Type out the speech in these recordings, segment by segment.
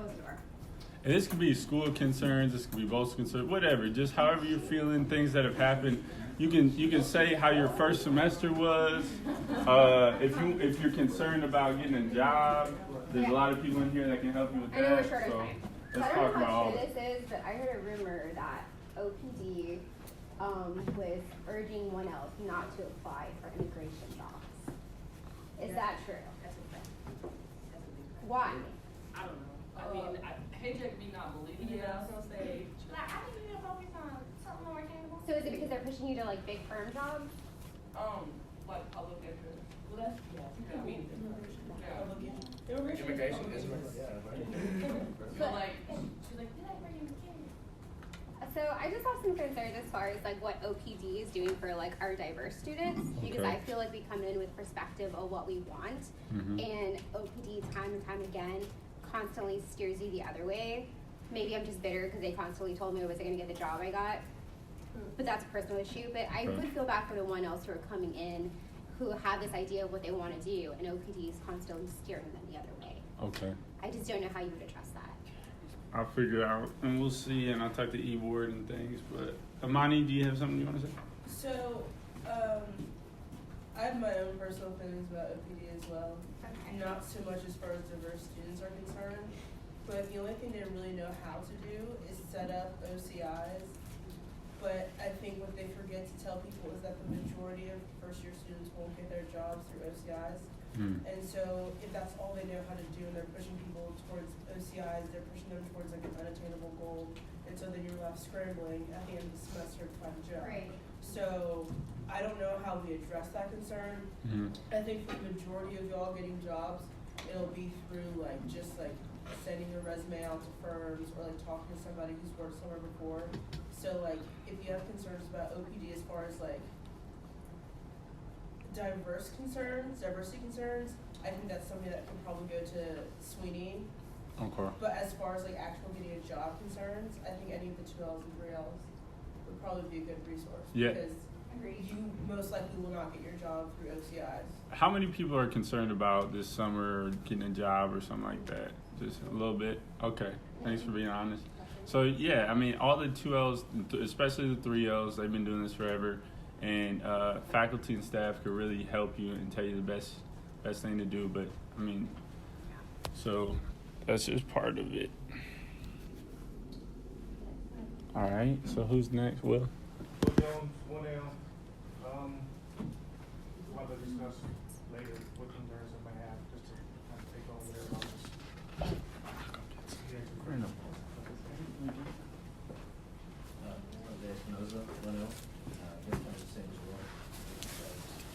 close the door. And this could be school concerns, this could be both concerns, whatever. Just however you're feeling, things that have happened. You can say how your first semester was. If you're concerned about getting a job, there's a lot of people in here that can help you with that. I know we're short of time. Let's I talk don't know about how all true of this is, but I heard a rumor that OPD was urging 1Ls not to apply for immigration jobs. Is that true? That's a fact. Why? I don't know. I mean, Hendrick be not believing it. I was gonna say, like, I didn't even focus on something more tangible. So is it because they're pushing you to like big firm jobs? Like public interest. Well, that's, yeah, I mean, yeah. Immigration is But like, she's like, did I bring you kids? So I just have some concerns as far as like what OPD is doing for like our diverse students, because Okay. I feel like we come in with perspective of what we want, and OPD time and time again constantly steers you the other way. Maybe I'm just bitter because they constantly told me I wasn't going to get the job I got, but that's a personal issue. But I would feel bad for the 1Ls who are coming in who have this idea of what they want to do, and OPD is constantly steering them the other way. Okay. I just don't know how you would address that. I'll figure it out, and we'll see, and I'll talk to E-Ward and things. But Amani, do you have something you want to say? So, I have my own personal opinions about OPD as well. Okay. Not so much as far as diverse students are concerned, but the only thing they really know how to do is set up OCIs. But I think what they forget to tell people is that the majority of first-year students won't get their jobs through OCIs. And so if that's all they know how to do and they're pushing people towards OCIs, they're pushing them towards like an unattainable goal. And so then you're left scrambling at the end of the semester to find a job. Right. So I don't know how we address that concern. I think for the majority of y'all getting jobs, it'll be through like just like sending your resume out to firms or like talking to somebody who's worked somewhere before. So like if you have concerns about OPD as far as like diversity concerns, I think that's something that can probably go to Sweeney. Okay. But as far as like actual getting a job concerns, I think any of the 2Ls and 3Ls would probably be a good resource. Yeah. Because you most likely will not get your job through OCIs. How many people are concerned about this summer getting a job or something like that? Just a little bit? Okay. Thanks for being honest. So, yeah, I mean, all the 2Ls, especially the 3Ls, they've been doing this forever. And faculty and staff could really help you and tell you the best thing to do. But, I mean, so that's just part of it. All right. So who's next? Will? We'll have to discuss later what concerns I might have, just to kind of take on whatever else.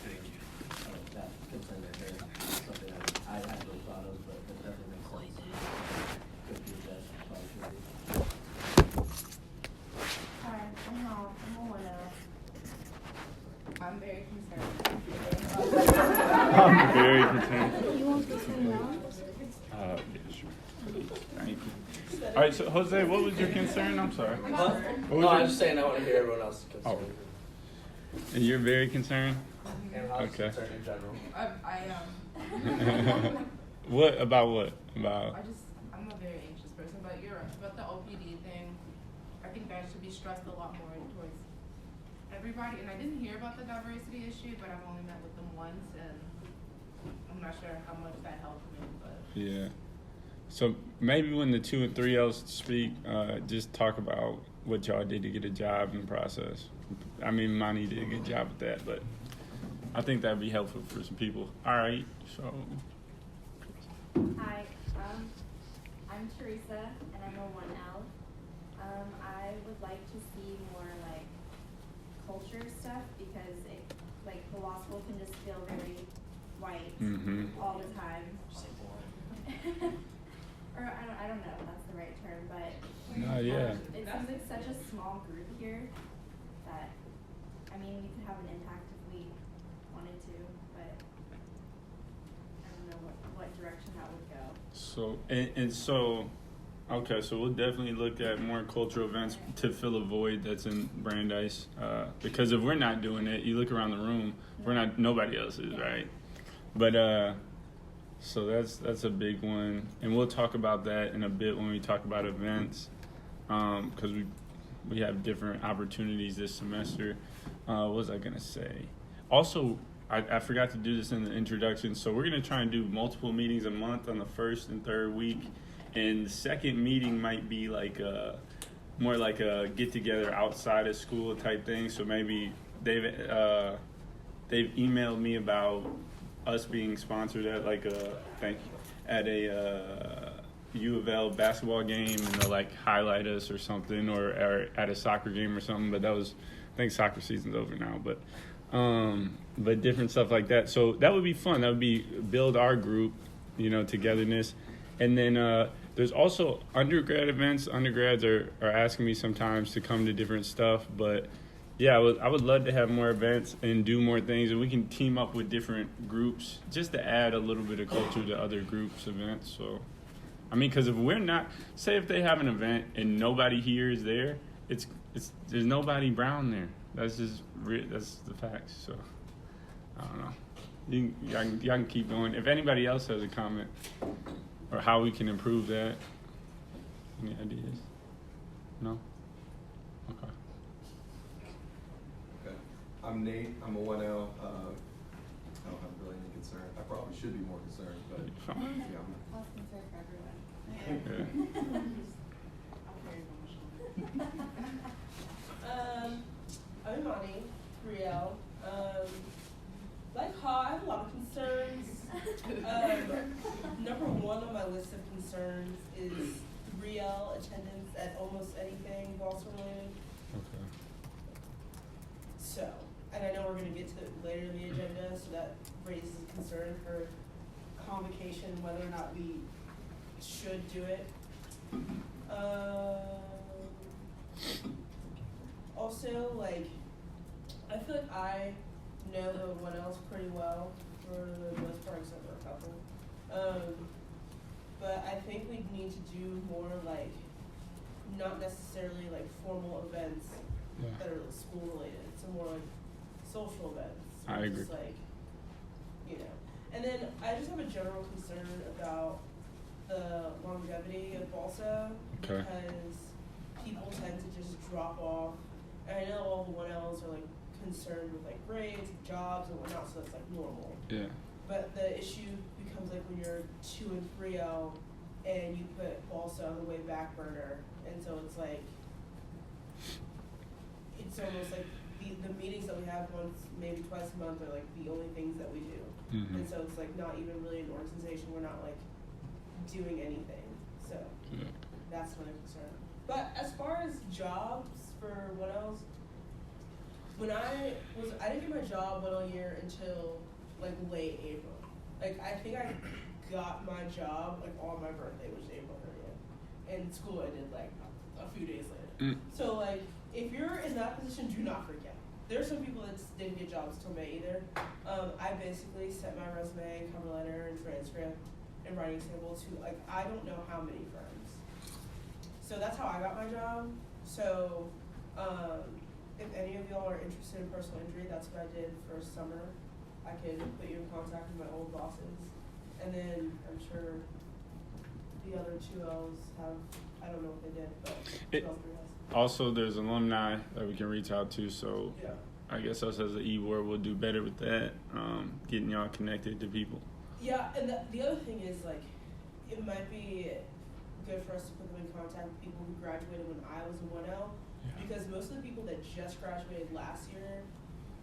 Thank you. That concern right there, something I had no thought of, but that definitely makes sense. Could be addressed, probably should be. Hi, I'm a 1L. I'm very concerned. I'm very concerned. You want to say no? Yeah, sure. Thank you. All right, so Jose, what was your concern? I'm sorry. No, What was I'm your- just saying I want to hear everyone else's concern. And you're very concerned? And I was Okay. concerned in general. I am. What about what? About I'm a very anxious person, but you're right. About the OPD thing, I think that should be stressed a lot more towards everybody. And I didn't hear about the diversity issue, but I've only met with them once, and I'm not sure how much that helped me, but. yeah. So maybe when the 2 and 3Ls speak, just talk about what y'all did to get a job in the process. I mean, Monty did a good job with that, but I think that'd be helpful for some people. All right, so. Hi, I'm Teresa, and I'm a 1L. I would like to see more like culture stuff because like the law school can just feel very white all the time. Or I don't know if that's the right term, but Yeah. it seems like such a small group here that I mean we could have an impact if we wanted to, but I don't know what direction that would go. So so, okay, so we'll definitely look at more cultural events to fill a void that's in Brandeis. Because if we're not doing it, you look around the room, nobody else is, right? But So that's a big one, and we'll talk about that in a bit when we talk about events, because we have different opportunities this semester. What was I gonna say? Also, I forgot to do this in the introduction. So we're gonna try and do multiple meetings a month on the first and third week, and the second meeting might be like more like a get together outside of school type thing. So maybe they've emailed me about us being sponsored at like at a U of L basketball game, and they'll like highlight us or something, or at a soccer game or something. But I think soccer season's over now, but different stuff like that. So that would be fun. That would be build our group, togetherness. And then there's also undergrad events. Undergrads are asking me sometimes to come to different stuff, but yeah, I would love to have more events and do more things, and we can team up with different groups just to add a little bit of culture to other groups' events. So, I mean, because if we're not, say if they have an event and nobody here is there, there's nobody brown there. That's just that's the facts. So, I don't know. Y'all can keep going. If anybody else has a comment or how we can improve that, any ideas? No? Okay. Okay. I'm Nate. I'm a 1L. I don't have really any concern. I probably should be more concerned, but yeah, I was concerned for everyone. Yeah. I'm Imani, 3L. Like Ha, I have a lot of concerns. Number one on my list of concerns is 3L attendance at almost anything Boston related. Okay. So, and I know we're going to get to it later in the agenda, so that raises a concern for convocation, whether or not we should do it. Also, like, I feel like I know the 1Ls pretty well for the most part, except for a couple. But I think we need to do more, like, not necessarily like formal events that are like school related. So more like social events. I agree. Just like, And then I just have a general concern about the longevity of BALSA because people tend to just drop off. And I know all the 1Ls are like concerned with like grades, jobs, and whatnot, so that's like normal. Yeah. But the issue becomes like when you're 2 and 3L and you put BALSA on the way back burner, and so it's like it's almost like the meetings that we have once, maybe twice a month, are like the only things that we do. Mm-hmm. And so it's like not even really an organization. We're not like doing anything. So that's another concern. But as far as jobs for 1Ls, when I didn't get my job 1L year until like late April. Like I think I got my job like on my birthday, which is April 30th, and school ended like a few days later. So like if you're in that position, do not freak out. There are some people that didn't get jobs till May either. I basically sent my resume, cover letter, and transcript and writing sample to like I don't know how many firms. So that's how I got my job. So if any of y'all are interested in personal injury, that's what I did for summer. I could put you in contact with my old bosses. And then I'm sure the other 2Ls have, I don't know what they did, but 2L3 has. Also, there's alumni that we can reach out to, so Yeah. I guess us as an e-board will do better with that, getting y'all connected to people. Yeah, and the other thing is, like, it might be good for us to put them in contact with people who graduated when I was a 1L, because most of the people that just graduated last year,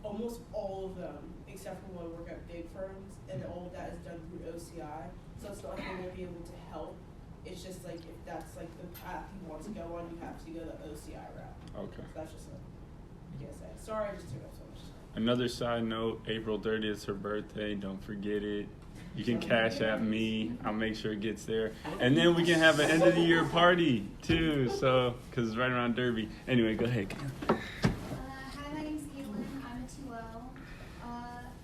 almost all of them, except for one, work at big firms, and all of that is done through OCI, so it's not like they won't be able to help. It's just like if that's like the path you want to go on, you have to go the OCI route. Okay. So that's just a PSA. Sorry, I just took up so much time. Another side note, April 30th is her birthday. Don't forget it. You can cash at me. I'll make sure it gets there. And then we can have an end of the year party too. So, because it's right around Derby. Anyway, go ahead. Hi, my name's Caitlin. I'm a 2L.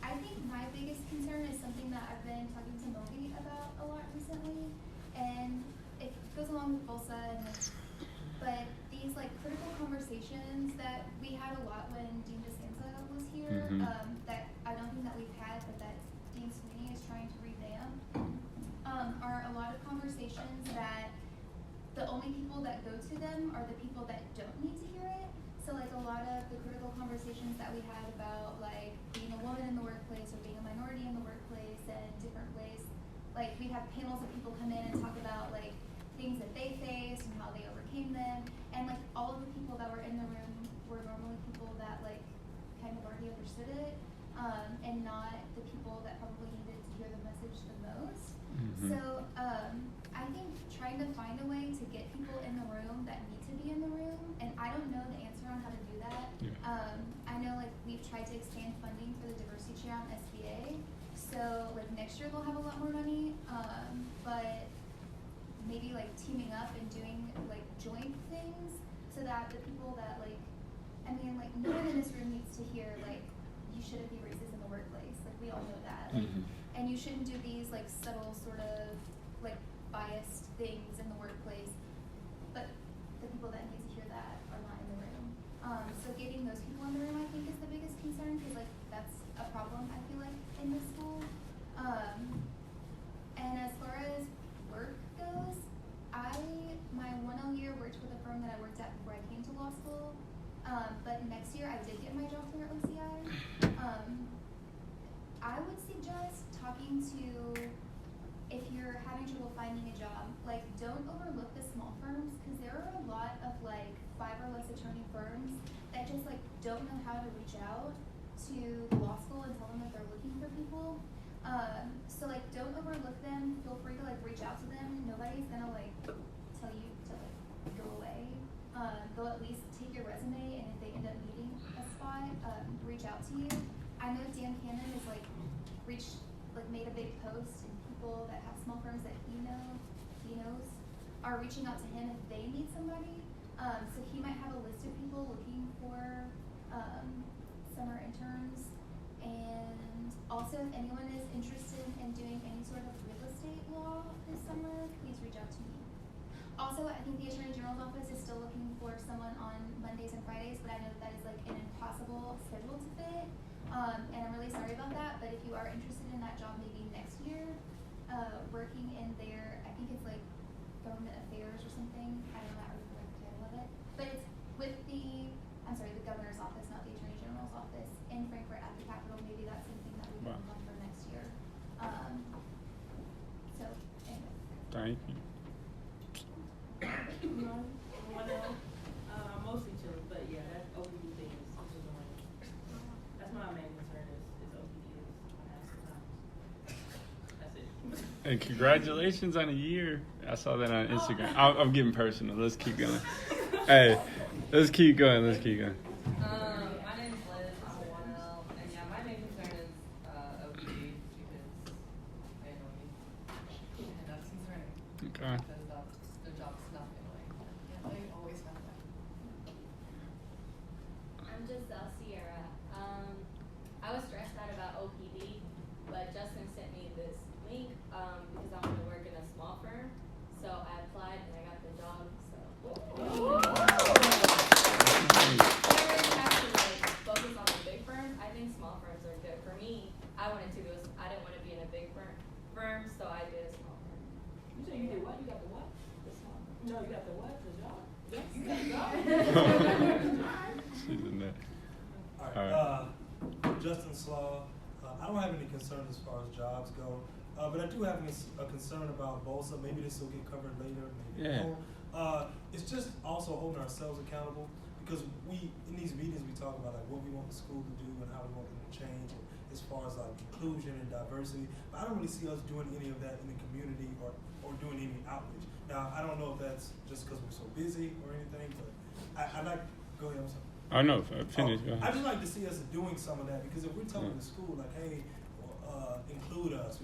I think my biggest concern is something that I've been talking to Moby about a lot recently, and it goes along with BOLSA, but these like critical conversations that we had a lot when Dean DeSanza was here, that I don't think that we've had, but that Dean Sweeney is trying to revamp. conversations that the only people that go to them are the people that don't need to hear it. So like a lot of the critical conversations that we had about like being a woman in the workplace or being a minority in the workplace and different ways, like we have panels of people come in and talk about like things that they faced and how they overcame them, and like all of the people that were in the room were normally people that like kind of already understood it, and not the people that probably needed to hear the message the most. Mm-hmm. So I think trying to find a way to get people in the room that need to be in the room, and I don't know the answer on how to do that. Yeah. I know like we've tried to expand funding for the diversity chair on SBA, so like next year they'll have a lot more money, but maybe like teaming up and doing like joint things so that the people that like, I mean like no one in this room needs to hear like you shouldn't be racist in the workplace, like we all know that, like, and you shouldn't do these like subtle sort of like biased things in the workplace, but the people that need to hear that are not in the room. So getting those people in the room I think is the biggest concern, because like that's a problem I feel like in the school. And as far as work goes, my 1L year worked with a firm that I worked at before I came to law school, but next year I did get my job through OCI. I would suggest talking to, if you're having trouble finding a job, like don't overlook the small firms, because there are a lot of like 5 or less attorney firms that just like don't know how to reach out to law school and tell them that they're looking for people. So like don't overlook them. Feel free to like reach out to them. Nobody's gonna like tell you to like go away. They'll at least take your resume, and if they end up needing a spot, reach out to you. I know Dan Cannon is like made a big post, and people that have small firms that he knows are reaching out to him if they need somebody. So he might have a list of people looking for summer interns. And also, if anyone is interested in doing any sort of real estate law this summer, please reach out to me. Also, I think the Attorney General's office is still looking for someone on Mondays and Fridays, but I know that is like an impossible schedule to fit. And I'm really sorry about that, but if you are interested in that job maybe next year, working in their, I think it's like government affairs or something, I don't know the title of it, but it's with the governor's office, not the Attorney General's office in Frankfurt at the Capitol. Maybe that's something that we can Wow. run for next year. So anyway. Thank you. I'm mostly chilling, but yeah, that OPD thing is annoying. That's my main concern is OPD is that's it. And congratulations on a year. I saw that on Instagram. I'm getting personal. Let's keep going. Hey, let's keep going. My name is Liz. I'm a 1L, and yeah, my main concern is OPD because they know me, and that's concerning. Okay. Because the job's not annoying. Yeah, they always have that. I'm Giselle Sierra. I was stressed out about OPD, but Justin sent me this link because I want to work in a small firm. So I applied and I got the job. So I don't really have to like focus on the big firms. I think small firms are good. For me, I didn't want to be in a big firm, so I did a small firm. You say you did what? You got the what? The small firm. No, you got the what? The job? Yes. You got the job? She's in there. All All right. Justin Slaw. I don't have any concerns as far as jobs go, but I do have a concern about BOSA. Maybe this will get covered later. Maybe Yeah. it won't. It's just also holding ourselves accountable, because in these meetings we talk about like what we want the school to do and how we want them to change, and as far as like inclusion and diversity. But I don't really see us doing any of that in the community or doing any outreach. Now I don't know if that's just because we're so busy or anything, but I like. Go ahead. I'm sorry. Oh no, finish. Go I ahead. just like to see us doing some of that, because if we're telling the school like, hey, include us,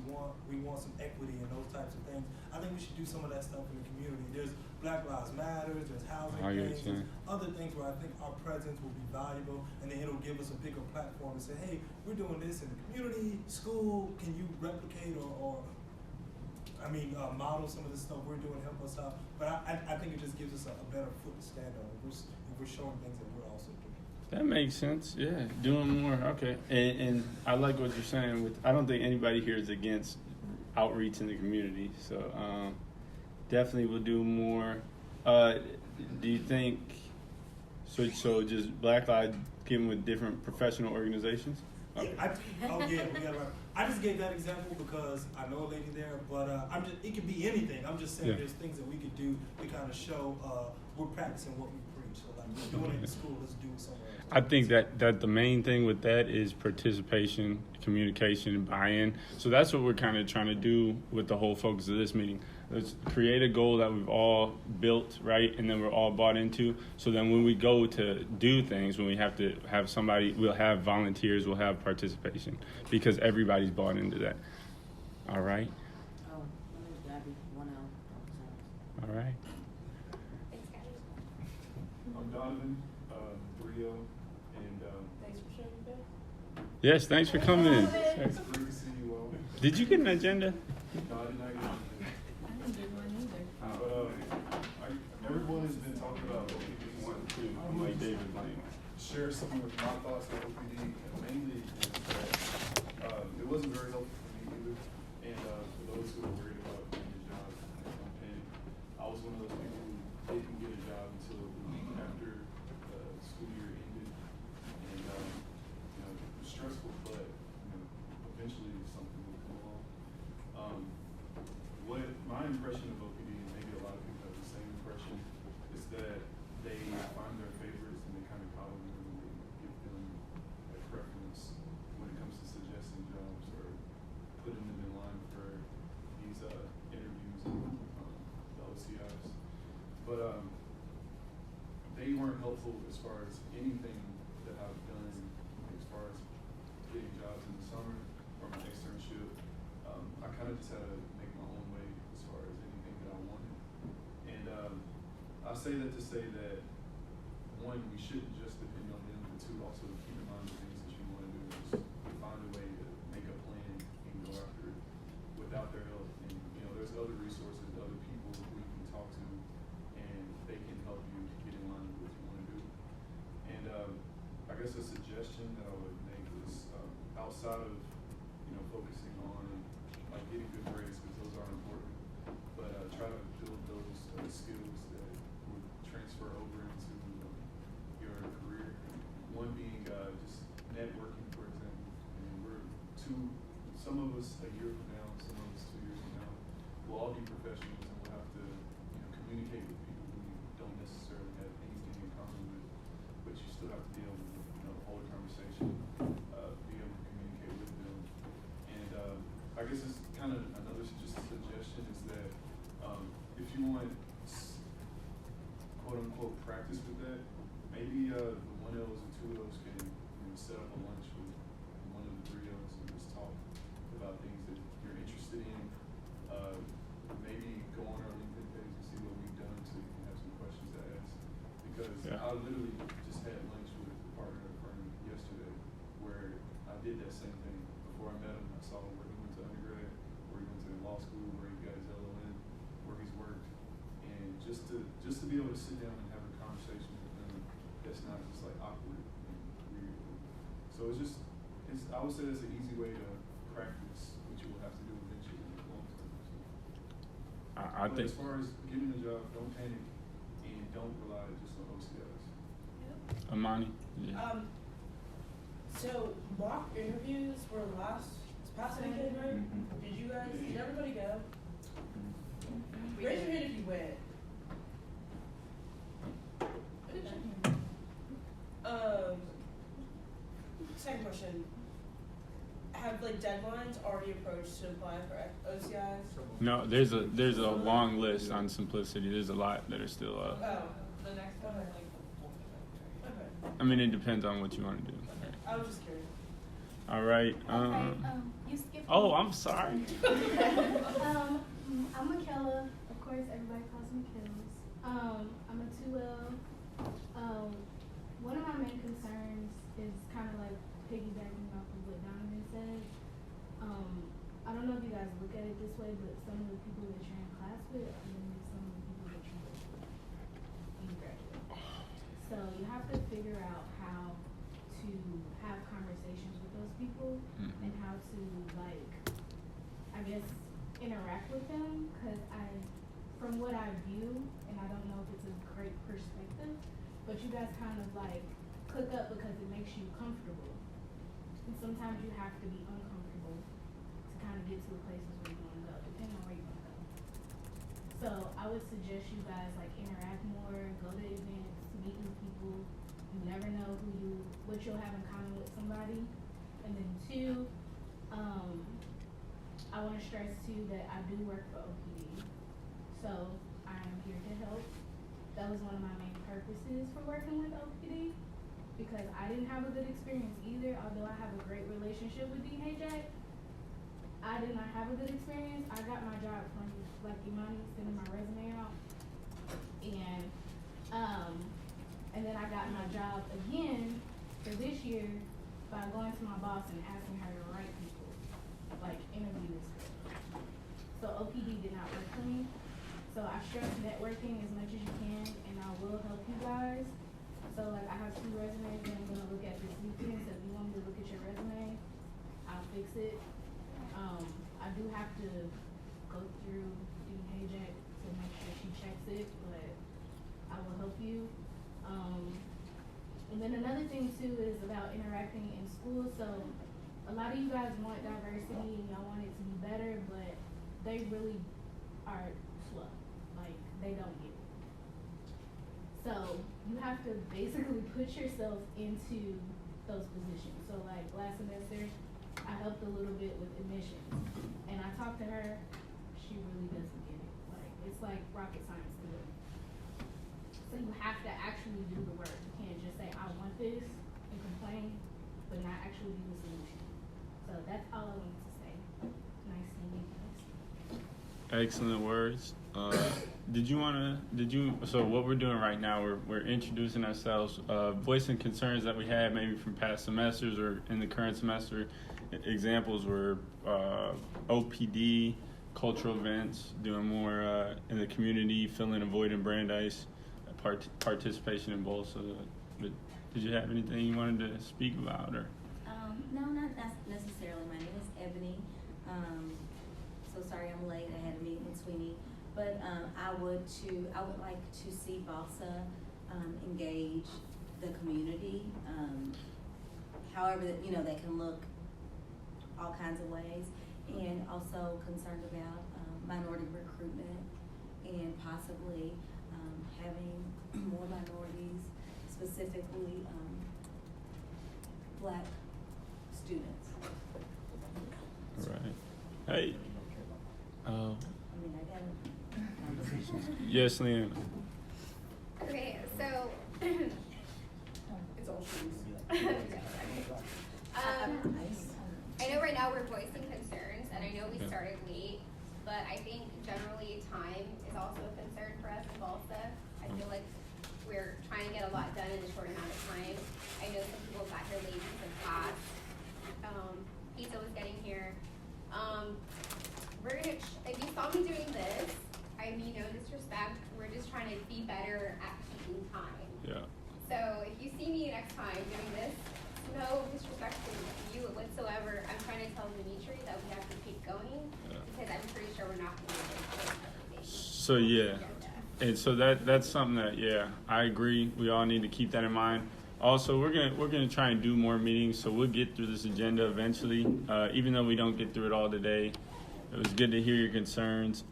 we want some equity and those types of things, I think we should do some of that stuff in the community. There's Black Lives Matter, there's housing things, there's other things where I think our presence will be valuable, and then it'll give us a bigger platform and say, hey, we're doing this in the community, school, can you replicate or model some of the stuff we're doing, help us out. But I think it just gives us a better foot to stand on if we're showing things that we're also doing. That makes sense. Yeah, doing more. Okay, and I like what you're saying. I don't think anybody here is against outreach in the community. So definitely will do more. Do you think so just Black Lives given with different professional organizations? Okay. I just gave that example because I know a lady there, but it could be anything. I'm just saying there's things that we could do to kind of show we're practicing what we preach. So like we're doing it in school, let's do it somewhere else. I think that the main thing with that is participation, communication, and buy-in. So that's what we're kind of trying to do with the whole focus of this meeting. Let's create a goal that we've all built, right, and then we're all bought into. So then when we go to do things, when we have to have somebody, we'll have volunteers, we'll have participation because everybody's bought into that. All right? Oh, my name's Gabby, 1L. All right. Thanks, guys. I'm Donovan, 3O, and Thanks for showing me that. Yes, thanks for coming in. it's great to see you all. Did you get an agenda? No, I did not get it. I didn't do one either. But everyone has been talking about OPD. I'm like David Blaine. Share some of my thoughts on OPD, and mainly that it wasn't very helpful for me either. And for those who are worried about getting a job and paying, I was one of those people who didn't get a job until the week after the school year ended. And it was stressful, but eventually something would come along. What my impression of OPD, and maybe a lot of people have the same impression, is that they find their favorites and they kind of coddle them and they give them a preference when it comes to suggesting jobs or putting them in line for these interviews and the OCIs. But they weren't helpful as far as anything that I've done as far as getting jobs in the summer or my externship. I kind of just had to make my own way as far as anything that I wanted. And I say that to say that, one, we shouldn't just depend on them, but two, also keep in mind the things that you want to do. Just find a way to make a plan and go after it without their help. And, there's other resources, other people who you can talk to, and they can help you get in line with what you want to do. And I guess a suggestion that I would make is outside of, focusing on like getting good grades, because those are important, but try to build those skills that would transfer over into your career. One being just networking, for example. Some of us a year from now, some of us 2 years from now, we'll all be professionals and we'll have to communicate with people who you don't necessarily have anything in common with, but you still have to be able to hold a conversation, be able to communicate with them. And I guess it's kind of another just suggestion is that if you want quote unquote practice with that, maybe the 1Ls and 2Ls can set up a lunch with one of the 3Ls and just talk about things that you're interested in. Maybe go on our LinkedIn page and see what we've done so you can have some questions to ask. Because I literally just had lunch with a partner at a firm yesterday where I did that same thing. Before I met him, I saw where he went to undergrad, where he went to law school, where he got his LLM, where he's worked. And just to be able to sit down and have a conversation with him that's not just like awkward and weird. So I would say that's an easy way to practice what you will have to do eventually in the long term. I think as far as getting a job, don't panic and don't rely just on OCIs. Amani. Yeah. So mock interviews were this past weekend, right? Did everybody go? Raise your hand if you went. Second question. Have deadlines already approached to apply for OCIs? No, there's a long list on Simplicity. There's a lot that are still up. Oh. The next one is Okay. I mean, it depends on what you want to do. I was just curious. All right. You skipped. Oh, I'm sorry. I'm Michaela. Of course, everybody calls me Kills. I'm a 2L. One of my main concerns is kind of like piggybacking off of what Donovan said. I don't know if you guys look at it this way, but some of the people that you're in class with are going to be some of the people that you work with when you graduate. So you have to figure out how to have conversations with those people and how to I guess interact with them, because I from what I view, and I don't know if it's a great perspective, but you guys kind of like cook up because it makes you comfortable. And sometimes you have to be uncomfortable to kind of get to the places where you want to go, depending on where you want to go. So I would suggest you guys like interact more, go to events, meet new people. You never know what you'll have in common with somebody. And then two, I want to stress too that I do work for OPD. So I am here to help. That was one of my main purposes for working with OPD, because I didn't have a good experience either. Although I have a great relationship with Dean Jack, I did not have a good experience. I got my job from like Imani sending my resume out, and then I got my job again for this year by going to my boss and asking her to write people, like interview this girl. So OPD did not work for me. So I stress networking as much as you can, and I will help you guys. So like I have 2 resumes that I'm gonna look at this weekend. So if you want me to look at your resume, I'll fix it. I do have to go through Dean Hayjack to make sure she checks it, but I will help you. And then another thing too is about interacting in school. So a lot of you guys want diversity and y'all want it to be better, but they really are slow. Like they don't get it. So you have to basically put yourself into those positions. So like last semester, I helped a little bit with admissions, and I talked to her. She really doesn't get it. Like it's like rocket science to them. So you have to actually do the work. You can't just say I want this and complain, but not actually do the solution. So that's all I wanted to say. Nice seeing you guys. Excellent words. So what we're doing right now, we're introducing ourselves, voicing concerns that we had maybe from past semesters or in the current semester. Examples were OPD, cultural events, doing more in the community, filling a void in Brandeis, participation in BOLSA. But did you have anything you wanted to speak about? Or? No, not necessarily. My name is Ebony. So sorry I'm late. I had a meeting with Sweeney. But I would like to see BOLSA engage the community. However, that can look all kinds of ways, and also concerned about minority recruitment and possibly having more minorities, specifically Black students. All right. Hey. Yes, Leanna. Okay, so It's all shoes. I know right now we're voicing concerns, and I know we started late, but I think generally time is also a concern for us in BOLSA. I feel like we're trying to get a lot done in a short amount of time. I know some people got here late because of class. Pizza was getting here. If you saw me doing this, I mean no disrespect, we're just trying to be better at keeping time. Yeah. So if you see me next time doing this, no disrespect to you whatsoever. I'm trying to tell Dimitri that we have to keep going because I'm pretty sure we're not going to be able to finish everything. So yeah, and so that's something that I agree. We all need to keep that in mind. Also, we're gonna try and do more meetings, so we'll get through this agenda eventually. Even though we don't get through it all today, it was good to hear your concerns.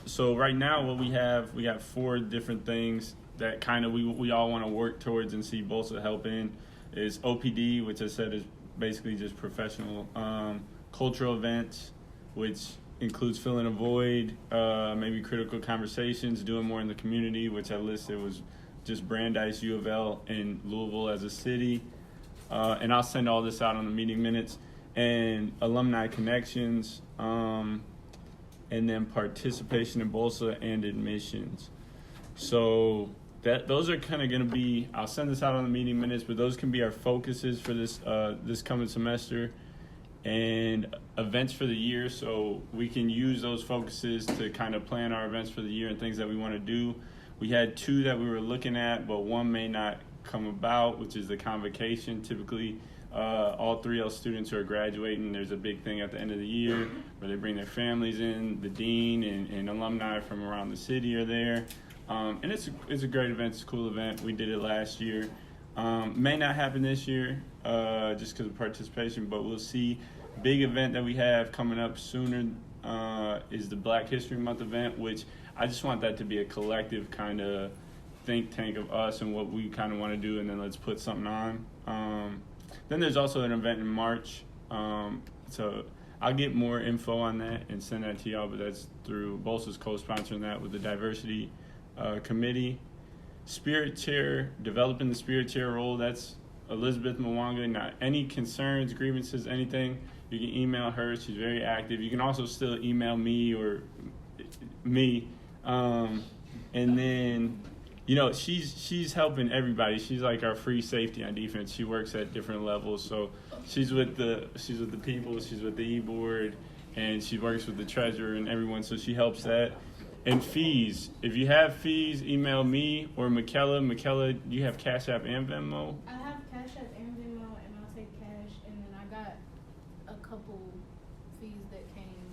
So right now, what we got 4 different things that kind of we all want to work towards and see BOLSA help in. Is OPD, which I said is basically just professional cultural events, which includes filling a void, maybe critical conversations, doing more in the community, which I listed was just Brandeis, U of L, and Louisville as a city. And I'll send all this out on the meeting minutes. And alumni connections, and then participation in BOLSA and admissions. So those are kind of going to be, I'll send this out on the meeting minutes, but those can be our focuses for this coming semester and events for the year. So we can use those focuses to kind of plan our events for the year and things that we want to do. We had 2 that we were looking at, but one may not come about, which is the convocation. Typically, all 3L students who are graduating. There's a big thing at the end of the year where they bring their families in. The dean and alumni from around the city are there. And it's a great event. It's a cool event. We did it last year. May not happen this year just because of participation, but we'll see. Big event that we have coming up sooner is the Black History Month event, which I just want that to be a collective kind of think tank of us and what we kind of want to do, and then let's put something on. Then there's also an event in March. So I'll get more info on that and send that to y'all, but that's through BOLSA's co-sponsoring that with the diversity committee. Spirit chair, developing the spirit chair role, that's Elizabeth Mwanga. Now, any concerns, grievances, anything, you can email her. She's very active. You can also still email me or me. And then, you know, she's helping everybody. She's like our free safety on defense. She works at different levels. So she's with the people, she's with the e-board, and she works with the treasurer and everyone. So she helps that. And fees. If you have fees, email me or Michaela. Michaela, do you have Cash App and Venmo? I have Cash App and Venmo, and I'll take cash. And then I got a couple fees that came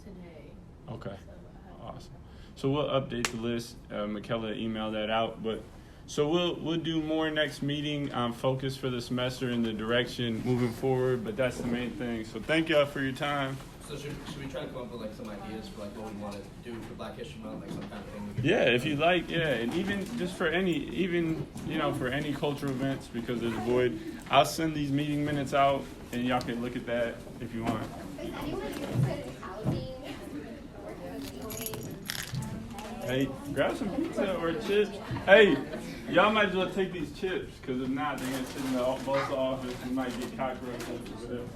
today. Okay. So Awesome. So we'll update the list. Michaela emailed that out, but so we'll do more next meeting on focus for the semester and the direction moving forward. But that's the main thing. So thank y'all for your time. So should we try to come up with like some ideas for like what we want to do for Black History Month, like some kind of thing? We could Yeah, if you like, yeah, and even just for for any cultural events, because there's a void, I'll send these meeting minutes out, and y'all can look at that if you want. Is anyone interested in housing or doing? Hey, grab some pizza or chips. Hey, y'all might as well take these chips, because if not, they're gonna sit in the boss office. We might get cockroaches or whatever.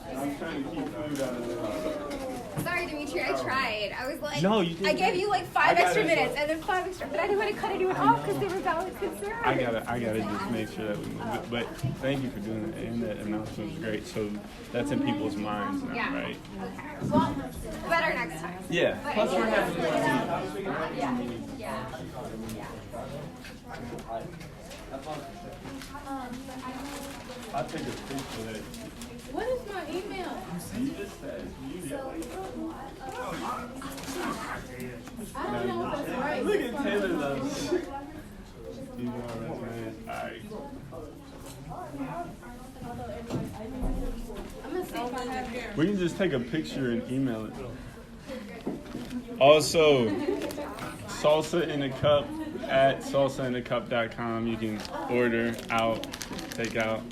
I'm trying to keep food out of there. Sorry, Dimitri, I tried. I was like, No, you didn't. I gave you like 5 extra minutes and then 5 extra, but I didn't want to cut anyone off because they were valid concerns. I gotta just make sure that we move it. But thank you for doing that, and that announcement was great. So that's in people's minds now, Yeah. right? Okay. Well, better next time. Yeah. But Plus, we're having more I'll take a picture of that. what is my email? You just said you did. I don't know if that's right. Look at Taylor though. You know that's nice. Alright. I'm gonna see if I have here. We can just take a picture and email it. Also, salsa in a cup at salsainthecup.com. You can order out, take out.